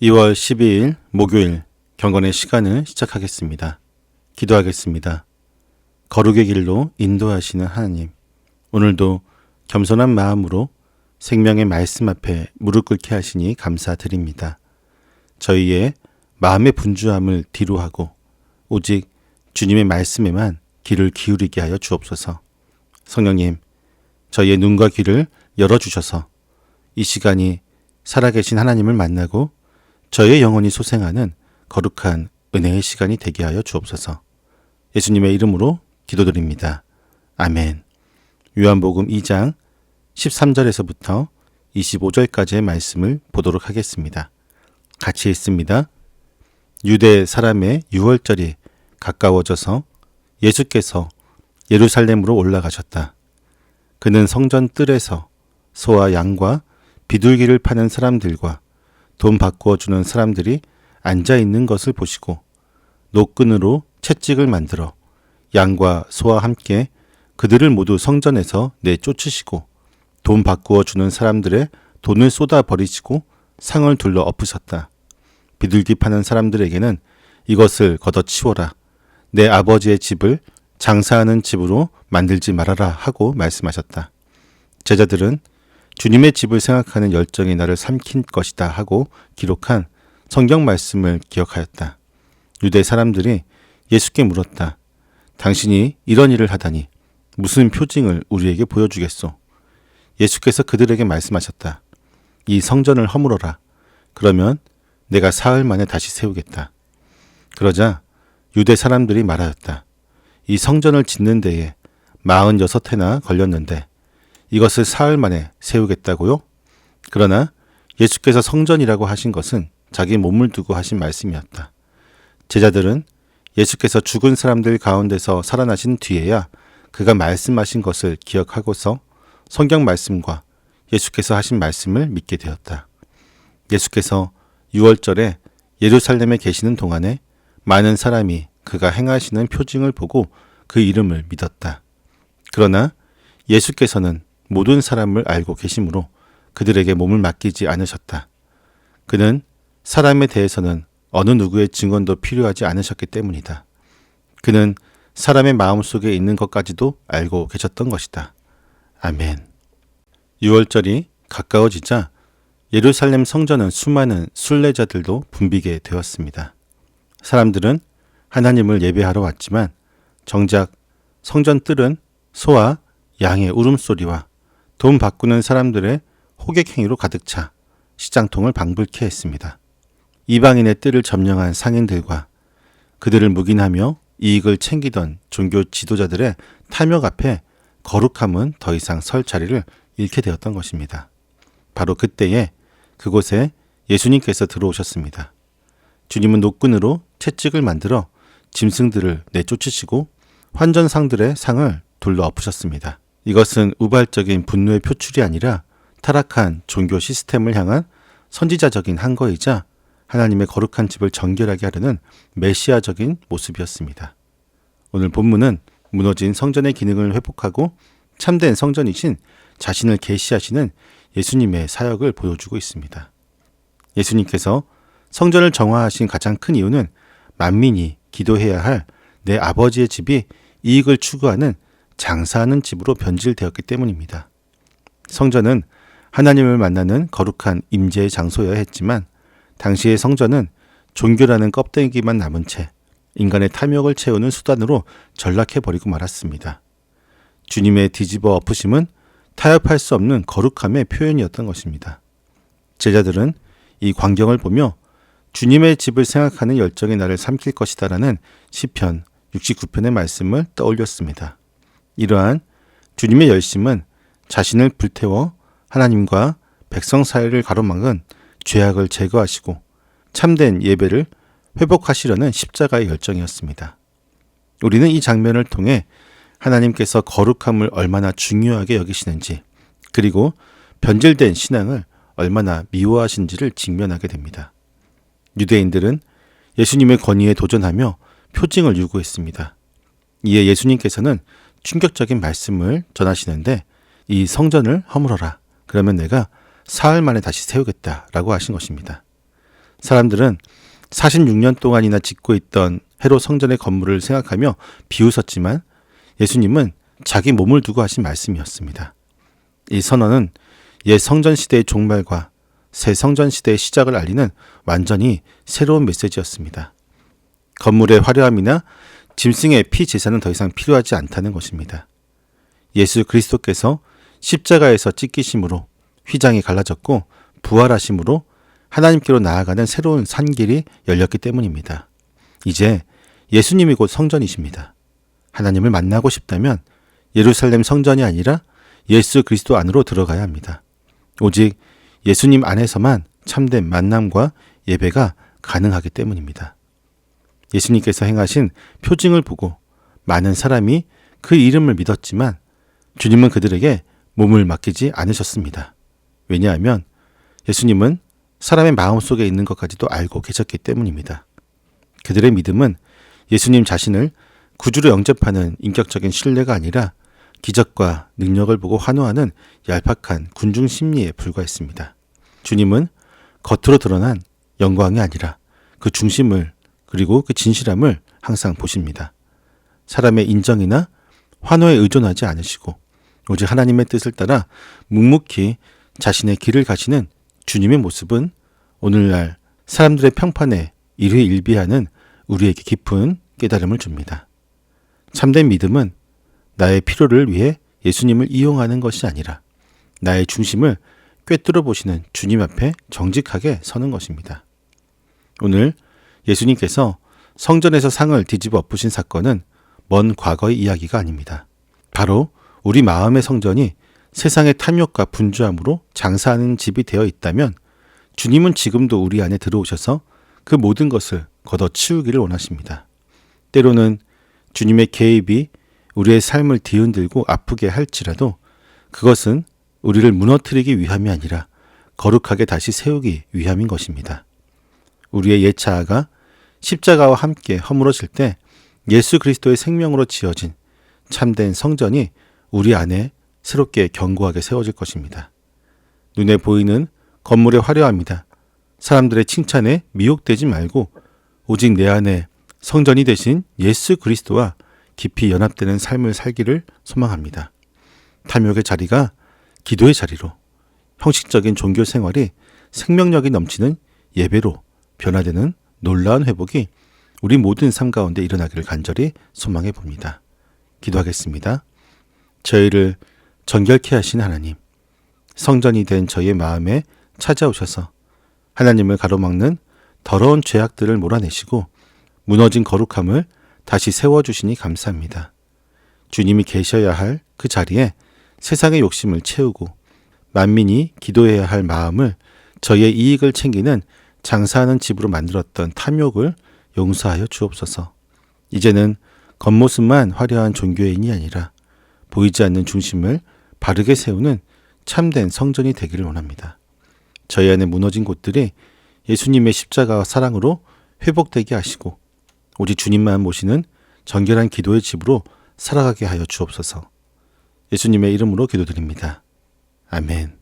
2월 12일 목요일 경건의 시간을 시작하겠습니다. 기도하겠습니다. 거룩의 길로 인도하시는 하나님, 오늘도 겸손한 마음으로 생명의 말씀 앞에 무릎 꿇게 하시니 감사드립니다. 저희의 마음의 분주함을 뒤로하고 오직 주님의 말씀에만 귀를 기울이게 하여 주옵소서. 성령님, 저희의 눈과 귀를 열어주셔서 이 시간이 살아계신 하나님을 만나고 저의 영혼이 소생하는 거룩한 은혜의 시간이 되게 하여 주옵소서. 예수님의 이름으로 기도드립니다. 아멘. 요한복음 2장 13절에서부터 25절까지의 말씀을 보도록 하겠습니다. 같이 읽습니다. 유대 사람의 유월절이 가까워져서 예수께서 예루살렘으로 올라가셨다. 그는 성전 뜰에서 소와 양과 비둘기를 파는 사람들과 돈 바꾸어 주는 사람들이 앉아 있는 것을 보시고 노끈으로 채찍을 만들어 양과 소와 함께 그들을 모두 성전에서 내쫓으시고 돈 바꾸어 주는 사람들의 돈을 쏟아 버리시고 상을 둘러 엎으셨다. 비둘기 파는 사람들에게는 이것을 걷어치워라. 내 아버지의 집을 장사하는 집으로 만들지 말아라 하고 말씀하셨다. 제자들은 주님의 집을 생각하는 열정이 나를 삼킨 것이다 하고 기록한 성경 말씀을 기억하였다. 유대 사람들이 예수께 물었다. 당신이 이런 일을 하다니 무슨 표징을 우리에게 보여주겠소? 예수께서 그들에게 말씀하셨다. 이 성전을 허물어라. 그러면 내가 사흘 만에 다시 세우겠다. 그러자 유대 사람들이 말하였다. 이 성전을 짓는 데에 46해나 걸렸는데 이것을 사흘 만에 세우겠다고요? 그러나 예수께서 성전이라고 하신 것은 자기 몸을 두고 하신 말씀이었다. 제자들은 예수께서 죽은 사람들 가운데서 살아나신 뒤에야 그가 말씀하신 것을 기억하고서 성경 말씀과 예수께서 하신 말씀을 믿게 되었다. 예수께서 6월절에 예루살렘에 계시는 동안에 많은 사람이 그가 행하시는 표징을 보고 그 이름을 믿었다. 그러나 예수께서는 모든 사람을 알고 계시므로 그들에게 몸을 맡기지 않으셨다. 그는 사람에 대해서는 어느 누구의 증언도 필요하지 않으셨기 때문이다. 그는 사람의 마음속에 있는 것까지도 알고 계셨던 것이다. 아멘. 6월절이 가까워지자 예루살렘 성전은 수많은 순례자들도 붐비게 되었습니다. 사람들은 하나님을 예배하러 왔지만 정작 성전 뜰은 소와 양의 울음소리와 돈 바꾸는 사람들의 호객행위로 가득 차 시장통을 방불케 했습니다. 이방인의 뜰을 점령한 상인들과 그들을 묵인하며 이익을 챙기던 종교 지도자들의 탐욕 앞에 거룩함은 더 이상 설 자리를 잃게 되었던 것입니다. 바로 그때에 그곳에 예수님께서 들어오셨습니다. 주님은 노끈으로 채찍을 만들어 짐승들을 내쫓으시고 환전상들의 상을 둘러 엎으셨습니다. 이것은 우발적인 분노의 표출이 아니라 타락한 종교 시스템을 향한 선지자적인 항거이자 하나님의 거룩한 집을 정결하게 하려는 메시아적인 모습이었습니다. 오늘 본문은 무너진 성전의 기능을 회복하고 참된 성전이신 자신을 계시하시는 예수님의 사역을 보여주고 있습니다. 예수님께서 성전을 정화하신 가장 큰 이유는 만민이 기도해야 할 내 아버지의 집이 이익을 추구하는 장사하는 집으로 변질되었기 때문입니다. 성전은 하나님을 만나는 거룩한 임재의 장소여야 했지만 당시의 성전은 종교라는 껍데기만 남은 채 인간의 탐욕을 채우는 수단으로 전락해버리고 말았습니다. 주님의 뒤집어 엎으심은 타협할 수 없는 거룩함의 표현이었던 것입니다. 제자들은 이 광경을 보며 주님의 집을 생각하는 열정이 나를 삼킬 것이다라는 시편 69편의 말씀을 떠올렸습니다. 이러한 주님의 열심은 자신을 불태워 하나님과 백성 사이를 가로막은 죄악을 제거하시고 참된 예배를 회복하시려는 십자가의 열정이었습니다. 우리는 이 장면을 통해 하나님께서 거룩함을 얼마나 중요하게 여기시는지 그리고 변질된 신앙을 얼마나 미워하신지를 직면하게 됩니다. 유대인들은 예수님의 권위에 도전하며 표징을 요구했습니다. 이에 예수님께서는 충격적인 말씀을 전하시는데 이 성전을 허물어라. 그러면 내가 사흘 만에 다시 세우겠다라고 하신 것입니다. 사람들은 46년 동안이나 짓고 있던 헤롯 성전의 건물을 생각하며 비웃었지만 예수님은 자기 몸을 두고 하신 말씀이었습니다. 이 선언은 옛 성전 시대의 종말과 새 성전 시대의 시작을 알리는 완전히 새로운 메시지였습니다. 건물의 화려함이나 짐승의 피 제사는 더 이상 필요하지 않다는 것입니다. 예수 그리스도께서 십자가에서 찢기심으로 휘장이 갈라졌고 부활하심으로 하나님께로 나아가는 새로운 산길이 열렸기 때문입니다. 이제 예수님이 곧 성전이십니다. 하나님을 만나고 싶다면 예루살렘 성전이 아니라 예수 그리스도 안으로 들어가야 합니다. 오직 예수님 안에서만 참된 만남과 예배가 가능하기 때문입니다. 예수님께서 행하신 표징을 보고 많은 사람이 그 이름을 믿었지만 주님은 그들에게 몸을 맡기지 않으셨습니다. 왜냐하면 예수님은 사람의 마음속에 있는 것까지도 알고 계셨기 때문입니다. 그들의 믿음은 예수님 자신을 구주로 영접하는 인격적인 신뢰가 아니라 기적과 능력을 보고 환호하는 얄팍한 군중 심리에 불과했습니다. 주님은 겉으로 드러난 영광이 아니라 그 중심을 그리고 그 진실함을 항상 보십니다. 사람의 인정이나 환호에 의존하지 않으시고 오직 하나님의 뜻을 따라 묵묵히 자신의 길을 가시는 주님의 모습은 오늘날 사람들의 평판에 일희일비하는 우리에게 깊은 깨달음을 줍니다. 참된 믿음은 나의 필요를 위해 예수님을 이용하는 것이 아니라 나의 중심을 꿰뚫어 보시는 주님 앞에 정직하게 서는 것입니다. 오늘 예수님께서 성전에서 상을 뒤집어 엎으신 사건은 먼 과거의 이야기가 아닙니다. 바로 우리 마음의 성전이 세상의 탐욕과 분주함으로 장사하는 집이 되어 있다면 주님은 지금도 우리 안에 들어오셔서 그 모든 것을 걷어치우기를 원하십니다. 때로는 주님의 개입이 우리의 삶을 뒤흔들고 아프게 할지라도 그것은 우리를 무너뜨리기 위함이 아니라 거룩하게 다시 세우기 위함인 것입니다. 우리의 옛 자아가 십자가와 함께 허물어질 때 예수 그리스도의 생명으로 지어진 참된 성전이 우리 안에 새롭게 견고하게 세워질 것입니다. 눈에 보이는 건물의 화려함이다. 사람들의 칭찬에 미혹되지 말고 오직 내 안에 성전이 되신 예수 그리스도와 깊이 연합되는 삶을 살기를 소망합니다. 탐욕의 자리가 기도의 자리로, 형식적인 종교 생활이 생명력이 넘치는 예배로 변화되는 놀라운 회복이 우리 모든 삶 가운데 일어나기를 간절히 소망해 봅니다. 기도하겠습니다. 저희를 정결케 하신 하나님, 성전이 된 저희의 마음에 찾아오셔서 하나님을 가로막는 더러운 죄악들을 몰아내시고 무너진 거룩함을 다시 세워주시니 감사합니다. 주님이 계셔야 할 그 자리에 세상의 욕심을 채우고 만민이 기도해야 할 마음을 저희의 이익을 챙기는 장사하는 집으로 만들었던 탐욕을 용서하여 주옵소서. 이제는 겉모습만 화려한 종교인이 아니라 보이지 않는 중심을 바르게 세우는 참된 성전이 되기를 원합니다. 저희 안에 무너진 곳들이 예수님의 십자가와 사랑으로 회복되게 하시고 오직 주님만 모시는 정결한 기도의 집으로 살아가게 하여 주옵소서. 예수님의 이름으로 기도드립니다. 아멘.